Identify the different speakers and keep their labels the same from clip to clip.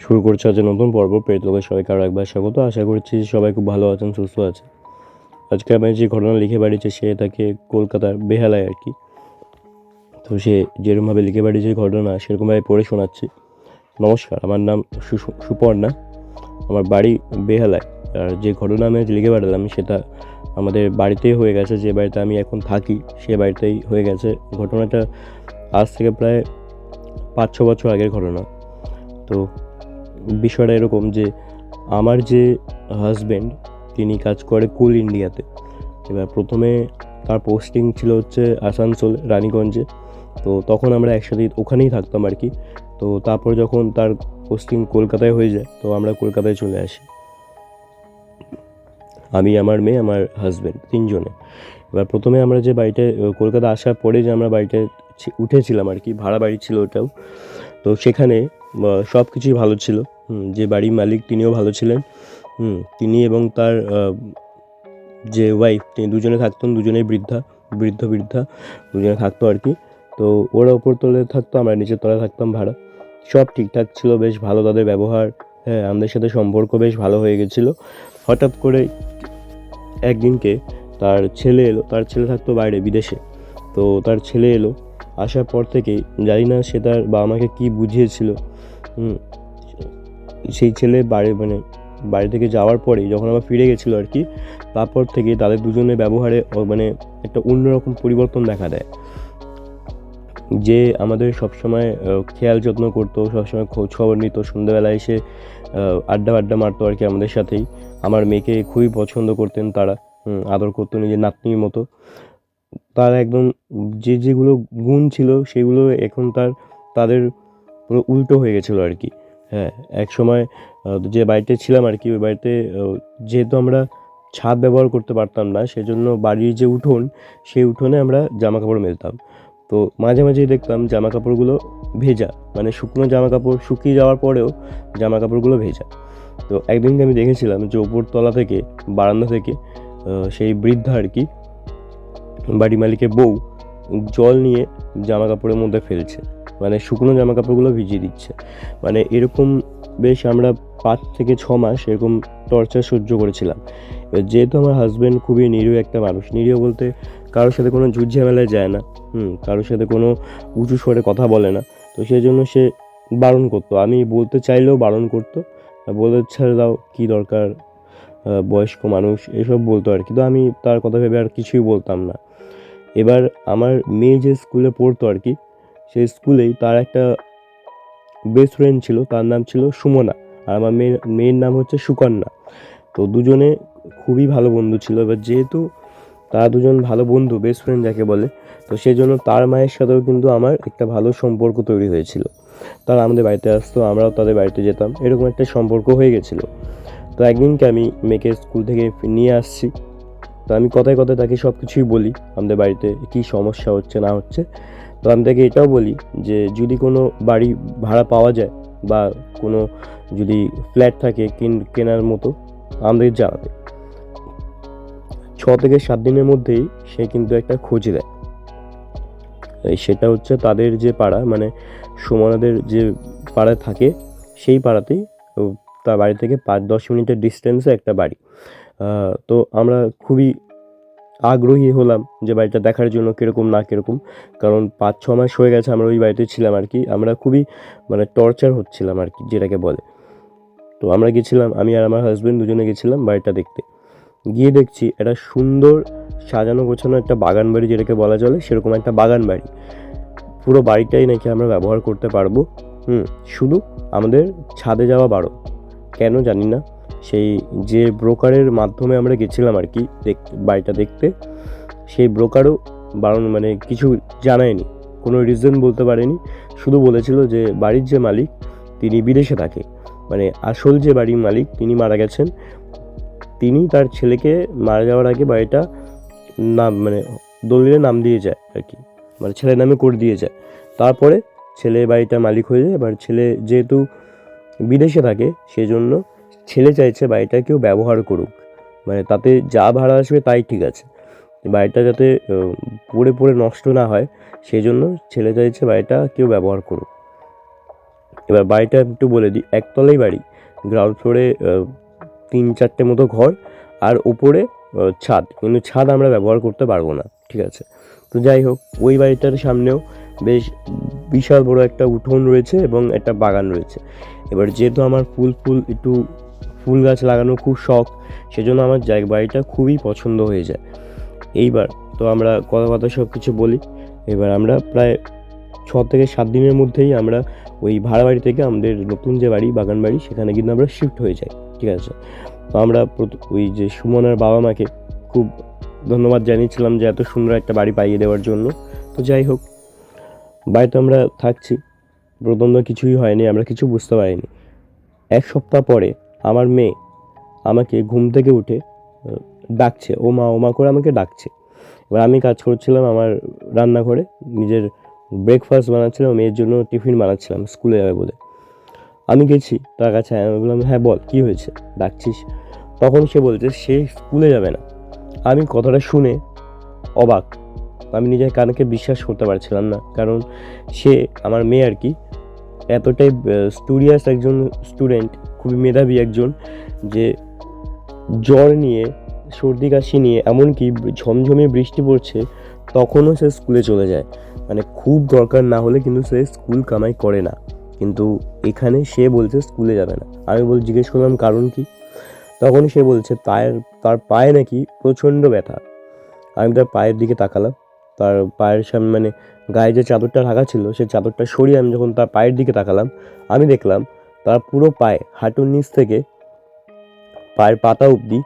Speaker 1: শুরু করছে আজ নতুন পর্ব। প্রেতলোকে সবাইকে আরও একবার স্বাগত। আশা করছি সবাই খুব ভালো আছেন, সুস্থ আছেন। আজকে আমি যে ঘটনা লিখে পাঠিয়েছে সে থাকে কলকাতার বেহালায় আর কি। তো সে যেরকমভাবে লিখে পাঠিয়েছে ঘটনা সেরকমভাবে পড়ে শোনাচ্ছি। নমস্কার, আমার নাম সুপর্ণা, আমার বাড়ি বেহালায়। আর যে ঘটনা আমি আজ লিখে পাঠালাম সেটা আমাদের বাড়িতেই হয়ে গেছে। যে বাড়িতে আমি এখন থাকি সে বাড়িতেই হয়ে গেছে। ঘটনাটা আজ থেকে প্রায় 5-6 বছর আগের ঘটনা। তো বিষয়টা এরকম যে আমার যে হাজব্যান্ড তিনি কাজ করে কোল ইন্ডিয়াতে। এবার প্রথমে তার পোস্টিং ছিল হচ্ছে আসানসোল, রানীগঞ্জে। তো তখন আমরা একসাথে ওখানেই থাকতাম আর কি। তো তারপর যখন তার পোস্টিং কলকাতায় হয়ে যায় তো আমরা কলকাতায় চলে আসি, আমি, আমার মেয়ে, আমার হাজব্যান্ড, তিনজনে। এবার প্রথমে আমরা যে বাড়িতে কলকাতা আসার পরে যে আমরা বাড়িতে উঠেছিলাম আর কি, ভাড়া বাড়ি ছিল ওটাও। তো সেখানে সব কিছুই ভালো ছিল। যে বাড়ির মালিক তিনিও ভালো ছিলেন। তিনি এবং তার যে ওয়াইফ, তিনি দুজনে থাকতেন, দুজনেই বৃদ্ধা দুজনে থাকতো আর কি। তো ওরা ওপর তলায় থাকতো, আমরা নিচের তলায় থাকতাম ভাড়া। সব ঠিকঠাক ছিল, বেশ ভালো তাদের ব্যবহার। হ্যাঁ, আমাদের সাথে সম্পর্ক বেশ ভালো হয়ে গেছিলো। হঠাৎ করে একদিনকে তার ছেলে এলো। তার ছেলে থাকতো বাইরে, বিদেশে। তো তার ছেলে এলো, আসার পর থেকেই জানি না সে তার বাবা মাকে কী বুঝিয়েছিল। সেই ছেলে বাড়ি থেকে যাওয়ার পরেই যখন আবার ফিরে গেছিলো আর কি, তারপর থেকে তাদের দুজনের ব্যবহারে একটা অন্যরকম পরিবর্তন দেখা দেয়। যে আমাদের সবসময় খেয়াল যত্ন করতো, সবসময় খোঁজ খবর নিত, সন্ধ্যাবেলায় এসে আড্ডা মারতো আর কি আমাদের সাথেই। আমার মেয়েকে খুবই পছন্দ করতেন তারা, আদর করতো নিজের নাতনির মতো। তার একদম যেগুলো গুণ ছিল সেগুলো এখন তাদের পুরো উল্টো হয়ে গেছিলো আর কি। হ্যাঁ, এক সময় যে বাড়িতে ছিলাম আর কি, ওই বাড়িতে যেহেতু আমরা ছাদ ব্যবহার করতে পারতাম না, সেজন্য বাড়ির যে উঠোন, সেই উঠোনে আমরা জামা কাপড় মেলতাম। তো মাঝে মাঝেই দেখতাম জামা কাপড়গুলো ভেজা, শুকনো জামা কাপড় শুকিয়ে যাওয়ার পরেও জামা কাপড়গুলো ভেজা। তো একদিনকে আমি দেখেছিলাম যে ওপরতলা থেকে, বারান্দা থেকে সেই বৃদ্ধা আর কি, বাড়ি মালিকের বউ, জল নিয়ে জামা কাপড়ের মধ্যে ফেলছে, শুকনো জামা কাপড়গুলো ভিজিয়ে দিচ্ছে। এরকম বেশ আমরা 5-6 মাস এরকম টর্চার সহ্য করেছিলাম। যেহেতু আমার হাজব্যান্ড খুবই নিরীহ একটা মানুষ, নিরীহ বলতে কারোর সাথে কোনো ঝুট ঝামেলায় যায় না, কারোর সাথে কোনো উঁচু স্বরে কথা বলে না। তো সেই জন্য সে বারণ করতো, আমি বলতে চাইলেও বারণ করতো, বলে ছেড়ে দাও, কী দরকার, বয়স্ক মানুষ, এসব বলতো আর কি। তো আমি তার কথা ভেবে আর কিছুই বলতাম না। এবার আমার মেয়ে যে স্কুলে পড়তো আর কি, সেই স্কুলেই তার একটা বেস্ট ফ্রেন্ড ছিল, তার নাম ছিল সুমনা, আর আমার মেয়ের নাম হচ্ছে সুকন্যা। তো দুজনে খুবই ভালো বন্ধু ছিল। এবার যেহেতু তারা দুজন ভালো বন্ধু, বেস্ট ফ্রেন্ড যাকে বলে, তো সেই জন্য তার মায়ের সাথেও কিন্তু আমার একটা ভালো সম্পর্ক তৈরি হয়েছিল। তারা আমাদের বাড়িতে আসতো, আমরাও তাদের বাড়িতে যেতাম, এরকম একটা সম্পর্ক হয়ে গেছিলো। তো একদিনকে আমি মেয়েকে স্কুল থেকে নিয়ে আসছি। তো আমি কথায় কথায় তাকে সব কিছুই বলি, আমাদের বাড়িতে কী সমস্যা হচ্ছে না হচ্ছে। তো আমি তাকে এটাও বলি যে যদি কোনো বাড়ি ভাড়া পাওয়া যায় বা কোনো যদি ফ্ল্যাট থাকে কেনার মতো আমাদের জানাতে। 6 থেকে 7 দিনের মধ্যেই সে কিন্তু একটা খোঁজ দেয়। সেটা হচ্ছে তাদের যে পাড়া, সুমনাদের যে পাড়ায় থাকে, সেই পাড়াতেই তার বাড়ি থেকে 5-10 মিনিটের ডিস্টেন্সে একটা বাড়ি। তো আমরা খুবই আগ্রহী হলাম যে বাড়িটা দেখার জন্য কীরকম না কীরকম, কারণ 5-6 মাস হয়ে গেছে আমরা ওই বাড়িতে ছিলাম আর কি। আমরা খুবই টর্চার হচ্ছিলাম আর কি, যেটাকে বলে। তো আমরা গেছিলাম, আমি আর আমার হাজব্যান্ড দুজনে গেছিলাম বাড়িটা দেখতে। গিয়ে দেখছি একটা সুন্দর সাজানো গোছানো একটা বাগান বাড়ি, যেটাকে বলা চলে, সেরকম একটা বাগান বাড়ি। পুরো বাড়িটাই নাকি আমরা ব্যবহার করতে পারবো। শুধু আমাদের ছাদে যাওয়া বারণ। কেন জানি না, সেই যে ব্রোকারের মাধ্যমে আমরা গেছিলাম আর কি বাড়িটা দেখতে, সেই ব্রোকারও বারণ, কিছু জানায়নি, কোনো রিজন বলতে পারেনি। শুধু বলেছিল যে বাড়ির যে মালিক তিনি বিদেশে থাকে, আসল যে বাড়ির মালিক তিনি মারা গেছেন। তিনি তার ছেলেকে মারা যাওয়ার আগে বাড়িটা নাম দলিলে নাম দিয়ে যায় আর কি, ছেলের নামে করে দিয়ে যায়। তারপরে ছেলে বাড়িটা মালিক হয়ে যায়। এবার ছেলে যেহেতু বিদেশে থাকে সেই জন্য ছেলে চাইছে বাড়িটা কেউ ব্যবহার করুক, তাতে যা ভাড়া আসবে তাই ঠিক আছে, বাড়িটা যাতে পড়ে নষ্ট না হয়, সেই জন্য ছেলে চাইছে বাড়িটা কেউ ব্যবহার করুক। এবার বাড়িটা একটু বলে দিই, একতলাই বাড়ি, গ্রাউন্ড ফ্লোরে 3-4টে মতো ঘর, আর উপরে ছাদ, কিন্তু ছাদ আমরা ব্যবহার করতে পারবো না, ঠিক আছে। তো যাই হোক, ওই বাড়িটার সামনেও বেশ বিশাল বড় একটা উঠোন রয়েছে এবং একটা বাগান রয়েছে। এবার যেহেতু আমার একটু ফুল গাছ লাগানো খুব শখ, সেজন্য আমার বাড়িটা খুবই পছন্দ হয়ে যায়। এইবার তো আমরা কথা সব কিছু বলি। এবার আমরা প্রায় 6 থেকে 7 দিনের মধ্যেই আমরা ওই ভাড়া বাড়ি থেকে আমাদের নতুন যে বাড়ি, বাগান বাড়ি, সেখানে কিন্তু আমরা শিফট হয়ে যাই, ঠিক আছে। তো আমরা ওই যে সুমনের বাবা মাকে খুব ধন্যবাদ জানিয়েছিলাম যে এত সুন্দর একটা বাড়ি পাইয়ে দেওয়ার জন্য। তো যাই হোক, বাড়িতে আমরা থাকছি, প্রথম তো কিছুই হয়নি, আমরা কিছু বুঝতে পারিনি। 1 সপ্তাহ পরে আমার মেয়ে আমাকে ঘুম থেকে উঠে ডাকছে, ও মা করে আমাকে ডাকছে। এবার আমি কাজ করছিলাম আমার রান্নাঘরে, নিজের ব্রেকফাস্ট বানাচ্ছিলাম, মেয়ের জন্য টিফিন বানাচ্ছিলাম স্কুলে যাবে বলে। আমি গেছি তার কাছে, আমি বললাম হ্যাঁ বল, কী হয়েছে, ডাকছিস? তখন সে বলছে সে স্কুলে যাবে না। আমি কথাটা শুনে অবাক, আমি নিজের কানকে বিশ্বাস করতে পারছিলাম না, কারণ সে আমার মেয়ে আর কি এতটাই স্টুডিয়াস একজন স্টুডেন্ট, খুবই মেধাবী একজন, যে জ্বর নিয়ে, সর্দি কাশি নিয়ে, এমনকি ঝমঝমে বৃষ্টি পড়ছে তখনও সে স্কুলে চলে যায়। মানে খুব দরকার না হলে কিন্তু সে স্কুল কামাই করে না, কিন্তু এখানে সে বলছে স্কুলে যাবে না। আমি জিজ্ঞেস করলাম কারণ কি? তখন সে বলছে তার পায়ে নাকি প্রচণ্ড ব্যথা। আমি তার পায়ের দিকে তাকালাম, তার পায়ের সামনে মানে গায়ে যে চাদরটা ঢাকা ছিল সেই চাদরটা সরিয়ে আমি যখন তার পায়ের দিকে তাকালাম, আমি দেখলাম তার পুরো পায়ে, হাঁটুর নিচ থেকে পায়ের পাতা অবধি,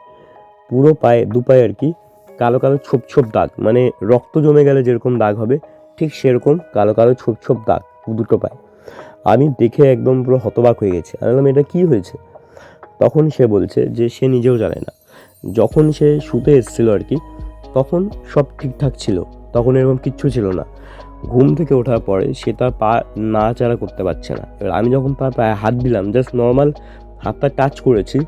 Speaker 1: পুরো পায়ে, দুপায়ে আর কি, কালো কালো ছোপ ছোপ দাগ, মানে রক্ত জমে গেলে যেরকম দাগ হবে ঠিক সেরকম কালো কালো ছোপ ছোপ দাগ দুটো পায়ে। আমি দেখে একদম পুরো হতবাক হয়ে গেছি। আমি বললাম এটা কী হয়েছে? তখন সে বলছে যে সে নিজেও জানে না, যখন সে শুতে এসেছিলো আর কি, তখন সব ঠিকঠাক ছিল, তখন এরকম কিচ্ছু ছিল না। ঘুম থেকে ওঠার পরে সে তার পা নাড়াচাড়া করতে পারছে না। এবার আমি যখন তার পায়ে হাত দিলাম, জাস্ট নর্মাল হাতটা টাচ করেছি,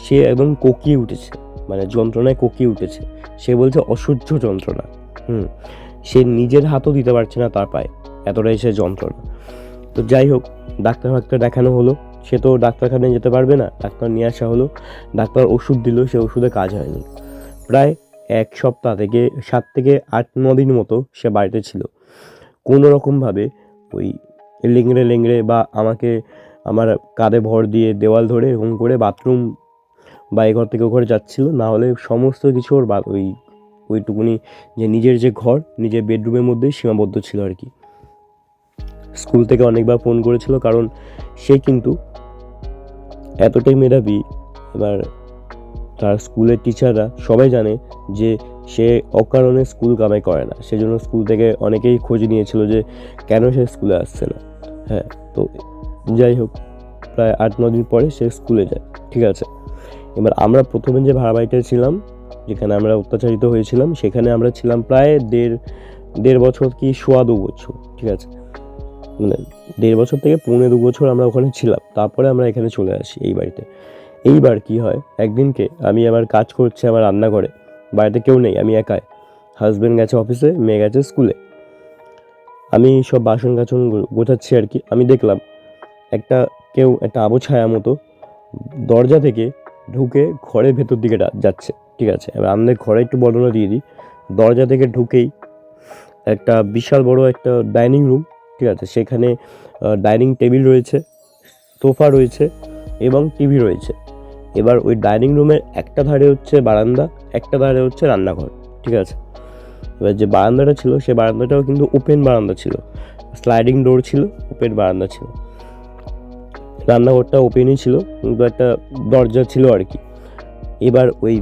Speaker 1: সে একদম কোকিয়ে উঠেছে, মানে যন্ত্রণায় কোকিয়ে উঠেছে। সে বলছে অসহ্য যন্ত্রণা। সে নিজের হাতও দিতে পারছে না তার পায়ে, এতটাই সে যন্ত্রণা। তো যাই হোক, ডাক্তার দেখানো হলো, সে তো ডাক্তারখানায় যেতে পারবে না, ডাক্তার নিয়ে আসা হলো, ডাক্তার ওষুধ দিল, সে ওষুধে কাজ হয়নি। প্রায় 1 সপ্তাহ থেকে 7 থেকে 8-9 দিন মতো সে বাড়িতে ছিল, কোনো রকমভাবে ওই লেংড়ে বা আমাকে আমার কাঁধে ভর দিয়ে দেওয়াল ধরে এরকম করে বাথরুম বা এ ঘর থেকে ও ঘরে যাচ্ছিল, না হলে সমস্ত কিছু ওর ওইটুকুনি যে নিজের যে ঘর, নিজের বেডরুমের মধ্যেই সীমাবদ্ধ ছিল আর কি। স্কুল থেকে অনেকবার ফোন করেছিল, কারণ সে কিন্তু এতটাই মেধাবী। এবার তার স্কুলের টিচাররা সবাই জানে যে সে অকারণে স্কুল কামাই করে না, সেজন্য স্কুল থেকে অনেকেই খোঁজ নিয়েছিল যে কেন সে স্কুলে আসছে না। হ্যাঁ, তো যাই হোক, প্রায় 8-9 দিন পরে সে স্কুলে যায়, ঠিক আছে। এবার আমরা প্রথমে যে ভাড়া বাড়িটায় ছিলাম, যেখানে আমরা অত্যাচারিত হয়েছিলাম, সেখানে আমরা ছিলাম প্রায় দেড় বছর কি 2.25 বছর, ঠিক আছে। মানে 1.5 বছর থেকে 1.25 বছর আমরা ওখানে ছিলাম, তারপরে আমরা এখানে চলে আসি এই বাড়িতে। এইবার কি হয়, একদিনকে আমি আমার কাজ করছি আমার রান্নাঘরে, বাড়িতে কেউ নেই, আমি একাই। হাজব্যান্ড গেছে অফিসে, মেয়ে গেছে স্কুলে। আমি সব বাসন কাসন গোছাচ্ছি আর কি। আমি দেখলাম একটা আবছায়া মতো দরজা থেকে ঢুকে ঘরের ভেতর দিকে যাচ্ছে, ঠিক আছে। এবার আমাদের ঘরে একটু বর্ণনা দিয়ে দিই। দরজা থেকে ঢুকেই একটা বিশাল বড় একটা ডাইনিং রুম, ঠিক আছে। সেখানে ডাইনিং টেবিল রয়েছে, সোফা রয়েছে এবং টিভি রয়েছে। এবার ওই ডাইনিং রুমের একটা ধারে হচ্ছে বারান্দা, একটা ধারে হচ্ছে রান্নাঘর, ঠিক আছে। এবার যে বারান্দাটা ছিল, সে বারান্দাটাও কিন্তু ওপেন বারান্দা ছিল, স্লাইডিং ডোর ছিল, ওপেন বারান্দা ছিল। রান্নাঘরটা ওপেনই ছিল, কিন্তু একটা দরজা ছিল আর কি। এবার ওই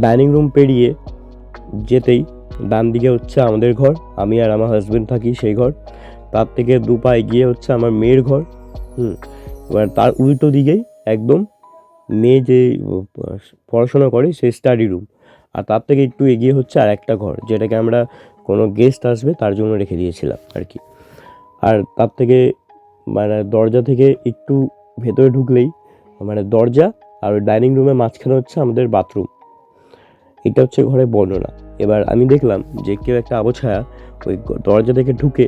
Speaker 1: ডাইনিং রুম পেরিয়ে যেতেই ডান দিকে হচ্ছে আমাদের ঘর, আমি আর আমার হাজব্যান্ড থাকি সেই ঘর। তার থেকে 2 পা এগিয়ে হচ্ছে আমার মেয়ের ঘর। এবার তার উল্টো দিকেই একদম মেয়ে যে পড়াশোনা করে সেই স্টাডি রুম। আর তার থেকে একটু এগিয়ে হচ্ছে আর একটা ঘর, যেটাকে আমরা কোনো গেস্ট আসবে তার জন্য রেখে দিয়েছিলাম আর কি। আর তার থেকে মানে দরজা থেকে একটু ভেতরে ঢুকলেই মানে দরজা আর ওই ডাইনিং রুমের মাঝখানে হচ্ছে আমাদের বাথরুম। এটা হচ্ছে ঘরের বর্ণনা। এবার আমি দেখলাম যে কেউ একটা আবছায়া ওই দরজা থেকে ঢুকে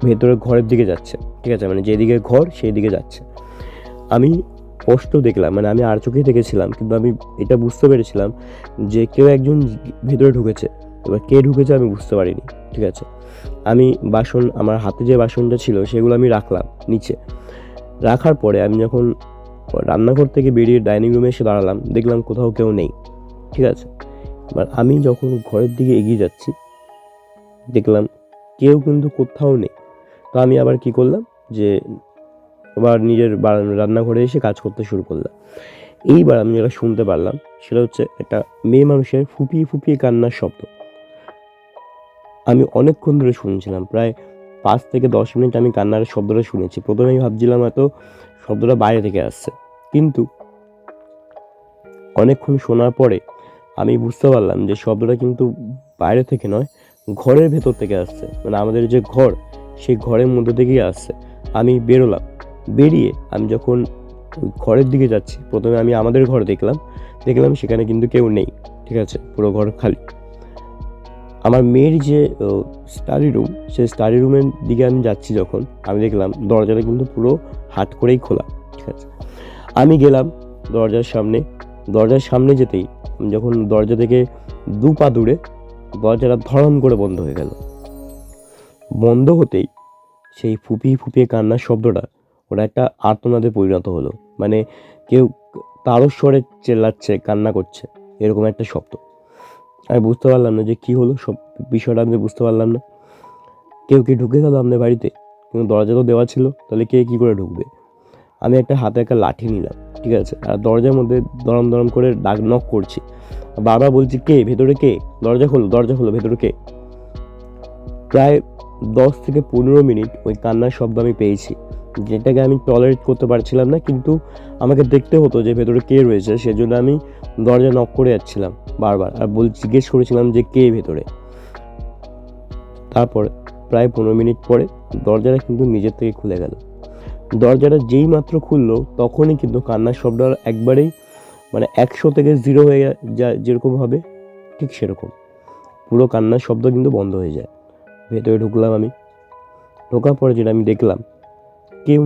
Speaker 1: ভেতরে ঘরের দিকে যাচ্ছে, ঠিক আছে, মানে যেদিকে ঘর সেই দিকে যাচ্ছে। আমি স্পষ্ট দেখলাম, মানে আমি আর চোখেই দেখেছিলাম, কিন্তু আমি এটা বুঝতে পেরেছিলাম যে কেউ একজন ভেতরে ঢুকেছে। এবার কে ঢুকেছে আমি বুঝতে পারিনি, ঠিক আছে। আমি আমার হাতে যে বাসনটা ছিল সেগুলো আমি রাখলাম নিচে। রাখার পরে আমি যখন রান্নাঘর থেকে বেরিয়ে ডাইনিং রুমে এসে দাঁড়ালাম, দেখলাম কোথাও কেউ নেই, ঠিক আছে। এবার আমি যখন ঘরের দিকে এগিয়ে যাচ্ছি, দেখলাম কেউ কিন্তু কোথাও নেই। তো আমি আবার কি করলাম, যে আবার নিজের রান্নাঘরে এসে কাজ করতে শুরু করলাম। এইবার আমি যেটা শুনতে পারলাম সেটা হচ্ছে একটা মেয়ে মানুষের ফুপিয়ে ফুপিয়ে কান্নার শব্দ। আমি অনেকক্ষণ ধরে শুনছিলাম, প্রায় 5 থেকে 10 মিনিট আমি কান্নার শব্দটা শুনেছি। প্রথমে আমি ভাবছিলাম হয়তো শব্দটা বাইরে থেকে আসছে, কিন্তু অনেকক্ষণ শোনার পরে আমি বুঝতে পারলাম যে শব্দটা কিন্তু বাইরে থেকে নয়, ঘরের ভেতর থেকে আসছে। মানে আমাদের যে ঘর, সেই ঘরের মধ্যে থেকেই আসছে। আমি বেরোলাম, বেরিয়ে আমি যখন ওই ঘরের দিকে যাচ্ছি, প্রথমে আমি আমাদের ঘর দেখলাম সেখানে কিন্তু কেউ নেই, ঠিক আছে, পুরো ঘর খালি। আমার মেয়ের যে স্টাডি রুম, সেই স্টাডি রুমের দিকে আমি যাচ্ছি যখন, আমি দেখলাম দরজাটা কিন্তু পুরো হাট করেই খোলা, ঠিক আছে। আমি গেলাম দরজার সামনে যেতেই, আমি যখন দরজা থেকে 2 পা দূরে, দরজাটা ধড়াম করে বন্ধ হয়ে গেল। বন্ধ হতেই সেই ফুপিয়ে ফুপিয়ে কান্নার শব্দটা ওটা একটা আর্তনাদে পরিণত হলো। মানে কেউ তারস্বরে চেল্লাচ্ছে, কান্না করছে, এরকম একটা শব্দ। আমি বুঝতে পারলাম না যে কী হলো, সব বিষয়টা আমি বুঝতে পারলাম না। কেউ কি ঢুকে গেল আমাদের বাড়িতে? কিন্তু দরজা তো দেওয়া ছিল, তাহলে কে কী করে ঢুকবে? আমি হাতে একটা লাঠি নিলাম, ঠিক আছে, আর দরজার মধ্যে দরম দরম করে নক করছি। বারবার বলছি, কে ভেতরে, কে, দরজা খোলো, ভেতরে কে। প্রায় 10 থেকে 15 মিনিট ওই কান্নার শব্দ আমি পেয়েছি, যেটাকে আমি টলারেট করতে পারছিলাম না, কিন্তু আমাকে দেখতে হতো যে ভেতরে কে রয়েছে, সেজন্য আমি দরজা নক করে যাচ্ছিলাম বারবার, আর জিজ্ঞেস করেছিলাম যে কে ভেতরে। তারপর প্রায় 15 মিনিট পরে দরজাটা কিন্তু নিজের থেকে খুলে গেল। দরজাটা যেই মাত্র খুললো, তখনই কিন্তু কান্নার শব্দ একবারেই, মানে 100 থেকে 0 হয়ে যায় যেরকম হবে, ঠিক সেরকম পুরো কান্নার শব্দ কিন্তু বন্ধ হয়ে যায়। ভেতরে ঢুকলাম আমি। ঢোকার পরে যেটা আমি দেখলাম, কেউ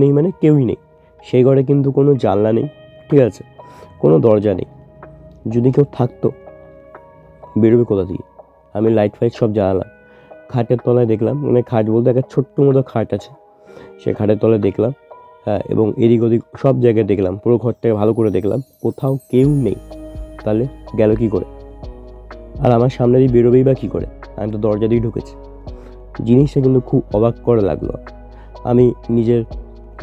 Speaker 1: নেই, মানে কেউই নেই। সেই ঘরে কিন্তু কোনো জানলা নেই, ঠিক আছে, কোনো দরজা নেই। যদি কেউ থাকতো, বেরোবে কোথা দিয়ে? আমি লাইট ফাইট সব জ্বালালাম। খাটের তলায় দেখলাম, মানে খাট বলতে একটা ছোট্ট মতো খাট আছে, সে খাটের তলায় দেখলাম, হ্যাঁ, এবং এদিক ওদিক সব জায়গায় দেখলাম, পুরো ঘরটাকে ভালো করে দেখলাম, কোথাও কেউ নেই। তাহলে গেল কি করে? আর আমার সামনে দিয়ে বেরোবেই বা কী করে? আমি তো দরজা দিয়ে ঢুকেছি। জিনিসটা কিন্তু খুব অবাক করে লাগলো। আমি নিজের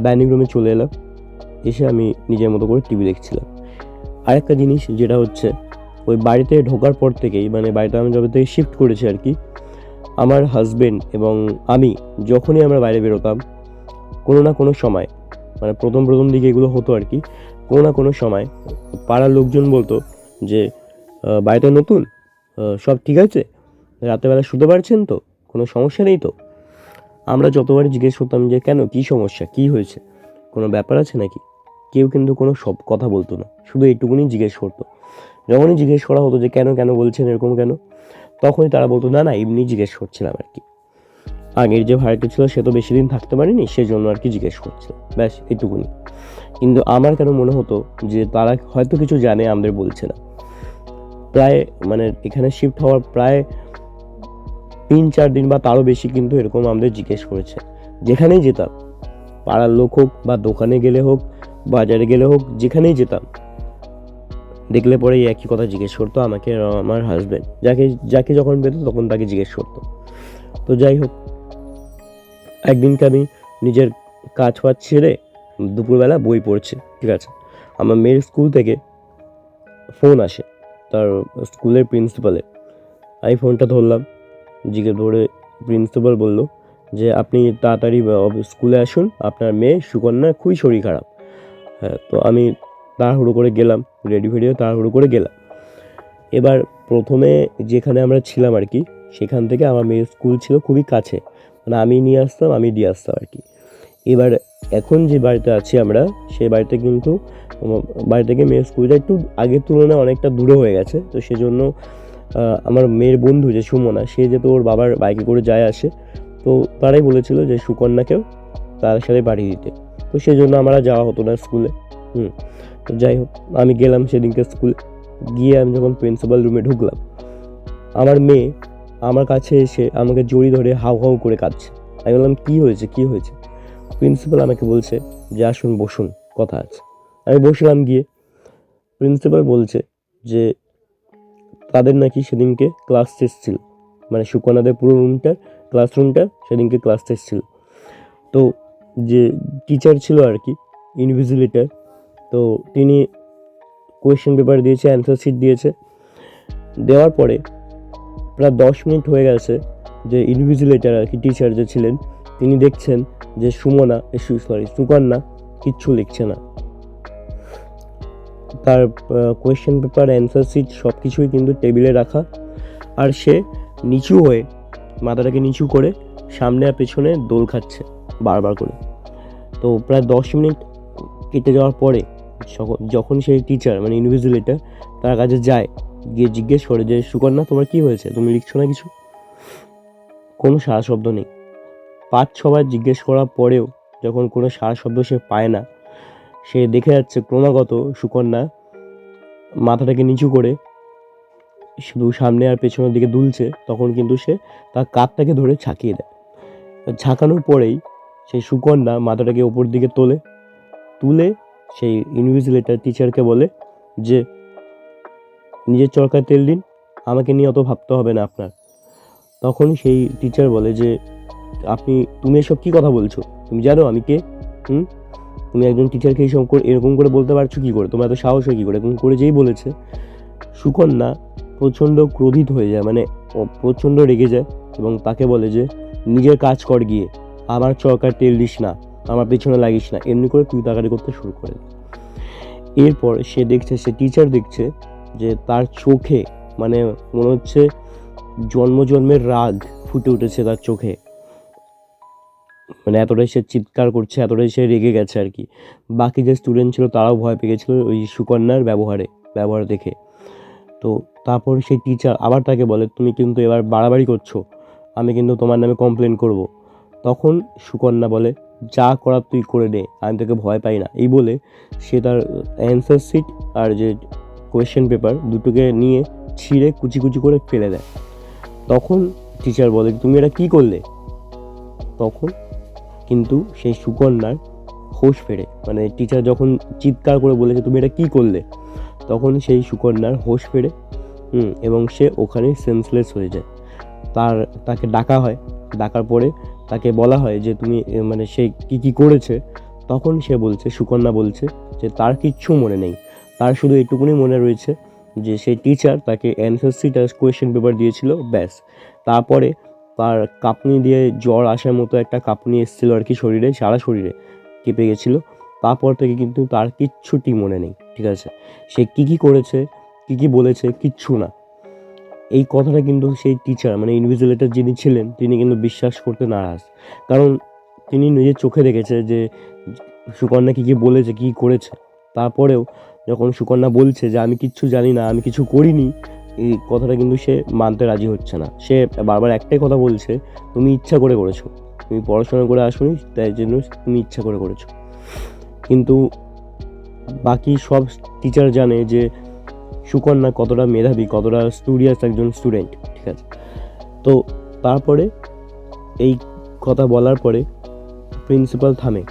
Speaker 1: ডাইনিং রুমে চলে এলাম, এসে আমি নিজের মতো করে টিভি দেখছিলাম। আরেকটা জিনিস যেটা হচ্ছে, ওই বাড়িতে ঢোকার পর থেকেই, মানে বাড়িতে আমি যবে থেকে শিফট করেছি আর কি, আমার হাজবেন্ড এবং আমি যখনই আমরা বাইরে বেরোতাম, কোনো না কোনো সময়, মানে প্রথম দিকে এগুলো হতো আর কি, কোনো না কোনো সময় পাড়ার লোকজন বলতো যে বাড়িটা নতুন, সব ঠিক আছে, রাতেরবেলা শুতে পারছেন তো, কোনো সমস্যা নেই তো? আমরা যতবারই জিজ্ঞেস করতাম যে কেন, কী সমস্যা, কী হয়েছে, কোনো ব্যাপার আছে নাকি, কেউ কিন্তু কোনো সব কথা বলতো না, শুধু এইটুকুনি জিজ্ঞেস করতো। যখনই জিজ্ঞেস করা হতো যে কেন বলছেন এরকম কেন, তখনই তারা বলতো না এমনি জিজ্ঞেস করছিলাম আর কি, আগের যে ভাড়াটি ছিল সে তো বেশি দিন থাকতে পারেনি, সেজন্য আর কি জিজ্ঞেস করছিলাম, ব্যাস এইটুকুনি। কিন্তু আমার কেন মনে হতো যে তারা হয়তো কিছু জানে, আমাদের বলছে না। প্রায়, মানে এখানে শিফট হওয়ার প্রায় 3-4 দিন বা তারও বেশি কিন্তু এরকম আমাদের জিজ্ঞেস করেছে। যেখানেই যেতাম, পাড়ার লোক হোক বা দোকানে গেলে হোক, বাজারে গেলে হোক, যেখানেই যেতাম, দেখলে পরে এই একই কথা জিজ্ঞেস করতো আমাকে, আমার হাজব্যান্ড যাকে যখন পেতো তখন তাকে জিজ্ঞেস করতো। তো যাই হোক, একদিনকে আমি নিজের কাজ ফাজ ছেড়ে দুপুরবেলা বই পড়ছি, ঠিক আছে, আমার মেয়ের স্কুল থেকে ফোন আসে, তার স্কুলের প্রিন্সিপালের। আমি ফোনটা ধরলাম, জিজ্ঞেস করে প্রিন্সিপাল বলল যে আপনি তাড়াতাড়ি স্কুলে আসুন, আপনার মেয়ে সুকন্যার খুবই শরীর খারাপ। হ্যাঁ, তো আমি তাড়াহুড়ো করে গেলাম, রেডি ফেডি হয়ে তাড়াহুড়ো করে গেলাম। এবার প্রথমে যেখানে আমরা ছিলাম আর কি, সেখান থেকে আমার মেয়ের স্কুল ছিল খুবই কাছে, মানে আমি নিয়ে আসতাম, আমি দিয়ে আসতাম আর কি। এবার এখন যে বাড়িতে আছি আমরা, সেই বাড়িতে কিন্তু বাড়ি থেকে মেয়ের স্কুলটা একটু আগের তুলনায় অনেকটা দূরে হয়ে গেছে। তো সেজন্য আমার মেয়ের বন্ধু যে সুমনা, সে যেহেতু ওর বাবার বাইকে করে যায় আসে, তো তারাই বলেছিল যে সুকন্যাকেও তার সাথে পাঠিয়ে দিতে। তো সেই জন্য আমার যাওয়া হতো না স্কুলে। তো যাই হোক, আমি গেলাম সেদিনকে স্কুলে। গিয়ে আমি যখন প্রিন্সিপাল রুমে ঢুকলাম, আমার মেয়ে আমার কাছে এসে আমাকে জড়ি ধরে হাউ হাউ করে কাঁদছে। আমি বললাম, কী হয়েছে? প্রিন্সিপাল আমাকে বলছে যে আসুন বসুন, কথা আছে। আমি বসলাম গিয়ে। প্রিন্সিপাল বলছে যে তাদের নাকি সেদিনকে ক্লাস টেস্ট ছিল, মানে সুকন্যাদের পুরো ক্লাসরুমটা সেদিনকে ক্লাস টেস্ট ছিল। তো যে টিচার ছিল আর কি, ইনভিজিলেটর, তো তিনি কোয়েশ্চেন পেপার দিয়েছে, অ্যান্সার শিট দিয়েছে। দেওয়ার পরে প্রায় 10 মিনিট হয়ে গেছে যে ইনভিজিলেটর আর কি, টিচার যে ছিলেন, তিনি দেখছেন যে সুকন্যা কিচ্ছু লিখছে না। তার কোয়েশ্চেন পেপার, অ্যান্সার শিট সব কিছুই কিন্তু টেবিলে রাখা, আর সে নিচু হয়ে, মাথাটাকে নিচু করে সামনে আর পেছনে দোল খাচ্ছে বারবার করে। তো প্রায় 10 মিনিট কেটে যাওয়ার পরে যখন সেই টিচার মানে ইনভিজিলেটর তার কাছে যায়, গিয়ে জিজ্ঞেস করে যে সুকন্যা, তোমার কি হয়েছে, তুমি লিখছো না কিছু? কোনো সাড়া শব্দ নেই। 5-6 বার জিজ্ঞেস করার পরেও যখন কোনো সাড়া শব্দ সে পায় না, সে দেখে যাচ্ছে ক্রমাগত সুকন্যা মাথাটাকে নিচু করে শুধু সামনে আর পেছনের দিকে দুলছে, তখন কিন্তু সে তার কাঁধটাকে ধরে ঝাঁকিয়ে দেয়। ঝাঁকানোর পরেই সেই সুকন্যা মাথাটাকে ওপর দিকে তুলে সেই ইনভিজিলেটর টিচারকে বলে যে নিজের চরকায় তেল দিন, আমাকে নিয়ে অত ভাবতে হবে না আপনার। তখন সেই টিচার বলে যে তুমি এসব কী কথা বলছো? তুমি জানো আমি কে? তুমি একজন টিচারকে এরকম করে বলতে পারছো কী করে? তোমার এত সাহস হয় কী করে? এরকম করে যেই বলেছে, সুকন্যা প্রচণ্ড ক্রোধিত হয়ে যায়, মানে প্রচণ্ড রেগে যায়, এবং তাকে বলে যে নিজের কাজ কর গিয়ে, আমার চরকার তেল দিস না, আমার পেছনে লাগিস না, এমনি করে তুই তাকারি করতে শুরু করে। এরপর সে টিচার দেখছে যে তার চোখে মানে মনে হচ্ছে জন্মের রাগ ফুটে উঠেছে তার চোখে, মানে এতটাই সে চিৎকার করছে, এতটাই সে রেগে গেছে আর কি। বাকি যে স্টুডেন্ট ছিল তারাও ভয় পেয়ে গেছিলো ওই সুকন্যার ব্যবহার দেখে। তো তারপর সেই টিচার আবার তাকে বলে, তুমি কিন্তু এবার বাড়াবাড়ি করছো, আমি কিন্তু তোমার নামে কমপ্লেন করব। তখন সুকন্যা বলে, যা করার তুই করে নে, আমি তোকে ভয় পাই না। এই বলে সে তার অ্যান্সার শিট আর যে কোয়েশ্চেন পেপার দুটোকে নিয়ে ছিঁড়ে কুচি কুচি করে ফেলে দেয়। তখন টিচার বলে, তুমি এটা কী করলে? তখন কিন্তু সেই সুকন্যার হোশ ফেরে, মানে টিচার যখন চিৎকার করে বলেছে তুমি এটা কী করলে, তখন সেই সুকন্যার হোশ ফেরে, এবং সে ওখানে সেন্সলেস হয়ে যায়। তাকে ডাকা হয়, ডাকার পরে তাকে বলা হয় যে তুমি মানে সে কী করেছে। তখন সুকন্যা বলছে যে তার কিচ্ছু মনে নেই, তার শুধু এইটুকুনি মনে রয়েছে যে সেই টিচার তাকে অ্যান্সার শিট আর কোয়েশ্চেন পেপার দিয়েছিল, ব্যাস। তারপরে তার কাঁপুনি দিয়ে জ্বর আসার মতো একটা কাঁপুনি এসেছিলো আর কি, সারা শরীরে কেঁপে গেছিলো। তারপর থেকে কিন্তু তার কিচ্ছুটি মনে নেই, ঠিক আছে? সে কী করেছে, কী বলেছে, কিচ্ছু না। এই কথাটা কিন্তু সেই টিচার মানে ইনভিজিলেটর যিনি ছিলেন তিনি কিন্তু বিশ্বাস করতে নারাজ, কারণ তিনি নিজের চোখে দেখেছে যে সুকন্যা কী বলেছে, কী করেছে। তারপরেও যখন সুকন্যা বলছে যে আমি কিচ্ছু জানি না, আমি কিছু করিনি, এই কথাটা কিন্তু সে মানতে রাজি হচ্ছে না। সে বারবার একটাই কথা বলছে, তুমি ইচ্ছা করে করেছো, তুমি পড়াশোনা করে আসোনি, তাই জন্য তুমি ইচ্ছা করে করেছো। কিন্তু বাকি সব টিচার জানে যে সুকন্যা কতটা মেধাবী, কতটা স্টুডিয়াস একজন স্টুডেন্ট, ঠিক আছে? তো তারপরে এই কথা বলার পরে প্রিন্সিপাল থামে।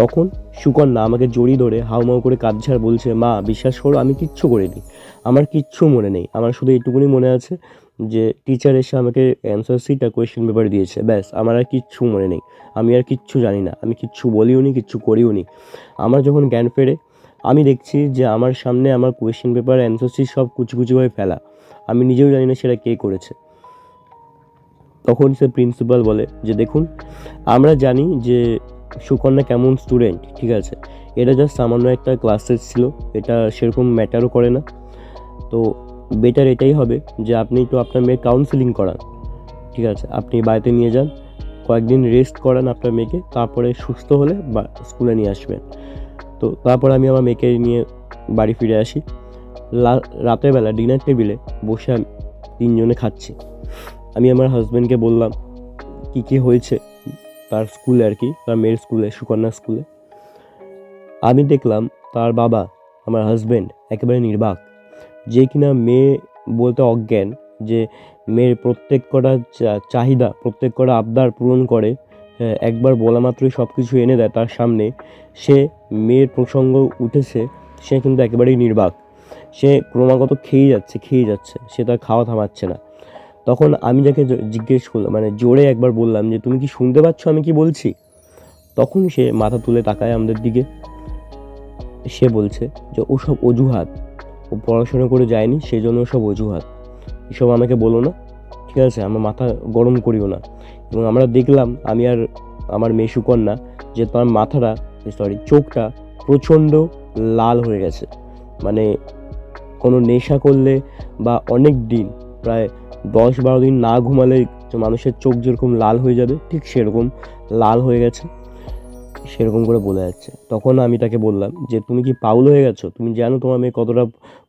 Speaker 1: তখন সুকন্যা আমাকে জড়িয়ে ধরে হাউমাউ করে কাঁদছে আর বলছে, মা বিশ্বাস করো আমি কিচ্ছু করিনি, আমার কিচ্ছু মনে নেই, আমার শুধু এইটুকুনি মনে আছে যে টিচার এসে আমাকে অ্যান্সার শিট আর কোয়েশ্চেন পেপার দিয়েছে, ব্যাস। আমার আর কিচ্ছু মনে নেই, আমি আর কিচ্ছু জানি না, আমি কিচ্ছু বলিও নি, কিচ্ছু করিও নি। আমার যখন জ্ঞান ফেরে আমি দেখছি যে আমার সামনে আমার কোয়েশ্চেন পেপার, অ্যান্সার শিট সব কুচি কুচিভাবে ফেলা, আমি নিজেও জানি না সেটা কে করেছে। তখন সে প্রিন্সিপাল বলে যে দেখুন, আমরা জানি যে সুকন্যা কেমন স্টুডেন্ট, ঠিক আছে? এটা জাস্ট সামান্য একটা ক্লাস টেস্ট ছিল, এটা সেরকম ম্যাটারও করে না। তো বেটার এটাই হবে যে আপনি একটু আপনার মেয়ের কাউন্সেলিং করান, ঠিক আছে? আপনি বাড়িতে নিয়ে যান, কয়েকদিন রেস্ট করান আপনার মেয়েকে, তারপরে সুস্থ হলে স্কুলে নিয়ে আসবেন। তো তারপর আমি আমার মেয়েকে নিয়ে বাড়ি ফিরে আসি। রাতের বেলা ডিনার টেবিলে বসে আমি 3 জনে খাচ্ছি। আমি আমার হাজব্যান্ডকে বললাম কী হয়েছে তার স্কুলে আর কি, তার মেয়ের স্কুলে, সুকন্যা স্কুলে। আমি দেখলাম তার বাবা, আমার হাজব্যান্ড, একেবারে নির্বাক, যে কিনা মেয়ে বলতে অজ্ঞান, যে মেয়ের প্রত্যেক কটা চাহিদা, প্রত্যেক কটা আবদার পূরণ করে, একবার বলা মাত্রই সব কিছু এনে দেয় তার সামনে। সে মেয়ের প্রসঙ্গ উঠেছে, সে কিন্তু একেবারেই নির্বাক। সে ক্রমাগত খেয়ে যাচ্ছে, সে তার খাওয়া থামাচ্ছে না। তখন আমি যাকে জিজ্ঞেস করলাম, মানে জোরে একবার বললাম যে তুমি কি শুনতে পাচ্ছ আমি কি বলছি? তখন সে মাথা তুলে তাকায় আমাদের দিকে। সে বলছে যে ওসব অজুহাত, ও পড়াশোনা করে যায়নি সেই জন্য ওসব অজুহাত, এসব আমাকে বলো না, ঠিক আছে? আমার মাথা গরম করিও না। এবং আমরা দেখলাম, আমি আর আমার মেয়ে সুকন্যা, যে তার মাথাটা, চোখটা প্রচণ্ড লাল হয়ে গেছে। মানে কোনো নেশা করলে বা অনেক দিন, প্রায় 10-12 দিন না ঘুমালে মানুষের চোখ যেরকম লাল হয়ে যাবে, ঠিক সেরকম লাল হয়ে গেছে, সেরকম করে বলে যাচ্ছে। তখন আমি তাকে বললাম যে তুমি কি পাগল হয়ে গেছো? তুমি জানো তোমার মেয়ে কতটা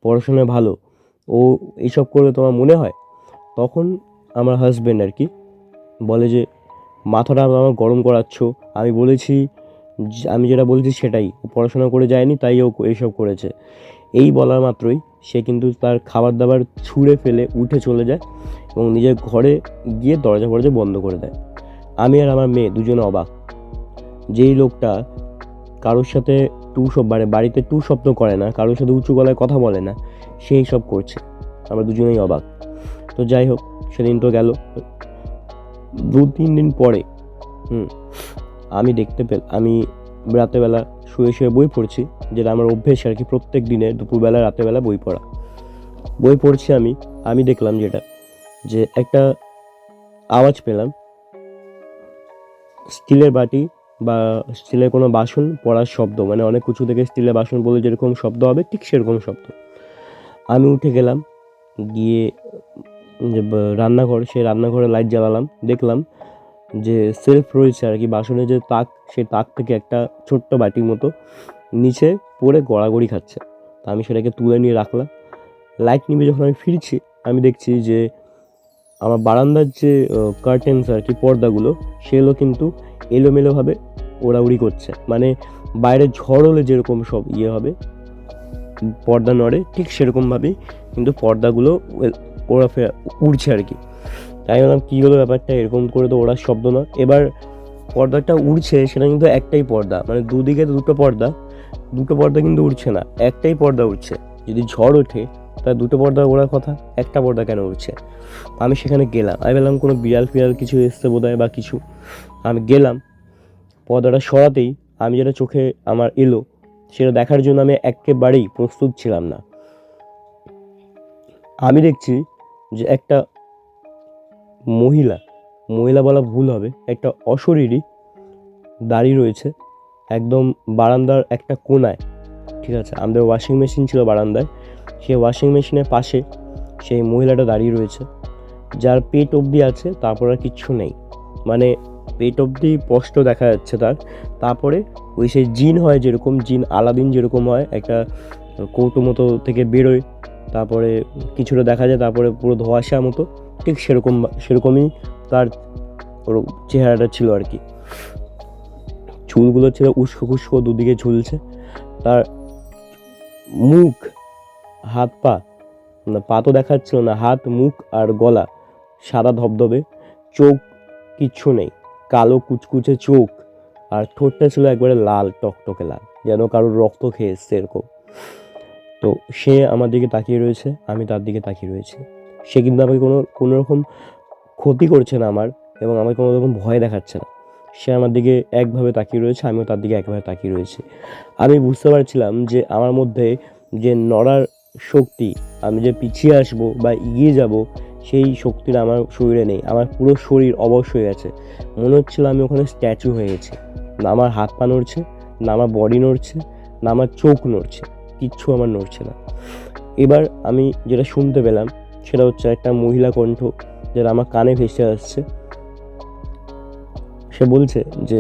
Speaker 1: পড়াশোনায় ভালো, ও এইসব করবে তোমার মনে হয়? তখন আমার হাজব্যান্ড আর কি বলে যে মাথাটা আমার গরম করাচ্ছ, আমি বলেছি, আমি যেটা বলছি সেটাই, ও পড়াশোনা করে যায়নি তাই ও এইসব করেছে। এই বলার মাত্রই সে কিন্তু তার খাবার দাবার ছুঁড়ে ফেলে উঠে চলে যায় এবং নিজের ঘরে গিয়ে দরজা বন্ধ করে দেয়। আমি আর আমার মেয়ে দুজনে অবাক। যেই লোকটা কারোর সাথে বাড়িতে টু শব্দ করে না, কারোর সাথে উঁচু গলায় কথা বলে না, সেই সব করছে। আমরা দুজনেই অবাক। তো যাই হোক, সেদিন তো গেল। 2-3 দিন পরে আমি রাতেবেলা শুয়ে বই পড়ছি, যেটা আমার অভ্যেস আর কি, প্রত্যেক দিনে দুপুরবেলা রাতেবেলা বই পড়ছি। আমি দেখলাম যে একটা আওয়াজ পেলাম, স্টিলের বাটি বা স্টিলের কোনো বাসন পড়ার শব্দ, মানে অনেক উঁচু থেকে স্টিলের বাসন বলে যেরকম শব্দ হবে ঠিক সেরকম শব্দ। আমি উঠে গেলাম, গিয়ে যে রান্নাঘরে লাইট জ্বালালাম, দেখলাম যে সেলফ রয়েছে আর কি, বাসনের যে তাক, সেই তাক থেকে একটা ছোট্ট বাটির মতো নিচে পড়ে গড়াগড়ি খাচ্ছে। তা আমি সেটাকে তুলে নিয়ে রাখলাম। লাইট নিভে যখন আমি ফিরছি, আমি দেখছি যে আমার বারান্দার যে কার্টেন্স আর কি, পর্দাগুলো, সেগুলো কিন্তু এলোমেলোভাবে ওড়াউড়ি করছে। মানে বাইরে ঝড় হলে যেরকম সব হবে, পর্দা নড়ে, ঠিক সেরকমভাবেই কিন্তু পর্দাগুলো ওড়াফেরা উড়ছে আর কি। তাই বললাম কী হলো ব্যাপারটা, এরকম করে তো ওড়ার শব্দ না। এবার পর্দাটা উড়ছে, সেটা কিন্তু একটাই পর্দা, মানে দুদিকে দুটো পর্দা কিন্তু উড়ছে না, একটাই পর্দা উড়ছে। যদি ঝড় ওঠে তাহলে দুটো পর্দা ওড়ার কথা, একটা পর্দা কেন উড়ছে? আমি সেখানে গেলাম, আমি বললাম কোনো বিড়াল ফিড়াল কিছু এসছে বোধহয় বা কিছু। আমি গেলাম, পর্দাটা সরাতেই আমি যেটা চোখে আমার এলো সেটা দেখার জন্য আমি একেবারেই প্রস্তুত ছিলাম না। আমি দেখছি যে একটা মহিলা বলা ভুল হবে, একটা অশরীরী দাঁড়িয়ে রয়েছে একদম বারান্দার একটা কোনায়, ঠিক আছে? আমাদের ওয়াশিং মেশিন ছিল বারান্দায়, সেই ওয়াশিং মেশিনের পাশে সেই মহিলাটা দাঁড়িয়ে রয়েছে, যার পেট অবধি আছে, তারপর আর কিচ্ছু নেই। মানে পেট অবধি স্পষ্ট দেখা যাচ্ছে তার। তারপরে ওই সেই জিন হয় যেরকম, জিন আলাদিন যেরকম হয়, একটা কৌটো মতো থেকে বেরোয়, তারপরে কিছুটা দেখা যায়, তারপরে পুরো ধোঁয়াশা মতো, ঠিক সেরকমই তার চেহারাটা ছিল আর কি। চুলগুলো ছিল উস্কো খুস্কো, দুদিকে ঝুলছে। তার মুখ, হাত পা তো দেখাচ্ছিল না, হাত, মুখ আর গলা সাদা ধবধবে, চোখ কিচ্ছু নেই, কালো কুচকুচে চোখ, আর ঠোঁটটা ছিল একবারে লাল, টকটকে লাল, যেন কারোর রক্ত খেয়ে এসছে এরকম। তো সে আমার দিকে তাকিয়ে রয়েছে, আমি তার দিকে তাকিয়ে রয়েছি। সে কিন্তু আমাকে কোনো রকম ক্ষতি করছে না আমার, এবং আমাকে কোনো রকম ভয় দেখাচ্ছে না। সে আমার দিকে একভাবে তাকিয়ে রয়েছে, আমিও তার দিকে একভাবে তাকিয়ে রয়েছি। আমি বুঝতে পারছিলাম যে আমার মধ্যে যে নড়ার শক্তি, আমি যে পিছিয়ে আসবো বা এগিয়ে যাব, সেই শক্তিটা আমার শরীরে নেই। আমার পুরো শরীর অবশ হয়ে গেছে, মনে হচ্ছিল আমি ওখানে স্ট্যাচু হয়ে গেছি। না আমার হাত পা নড়ছে, না আমার বডি নড়ছে, না আমার চোখ নড়ছে, কিচ্ছু আমার নড়ছে না। এবার আমি যেটা শুনতে পেলাম সেটা হচ্ছে একটা মহিলা কণ্ঠ, যেটা আমার কানে ভেসে আসছে। সে বলছে যে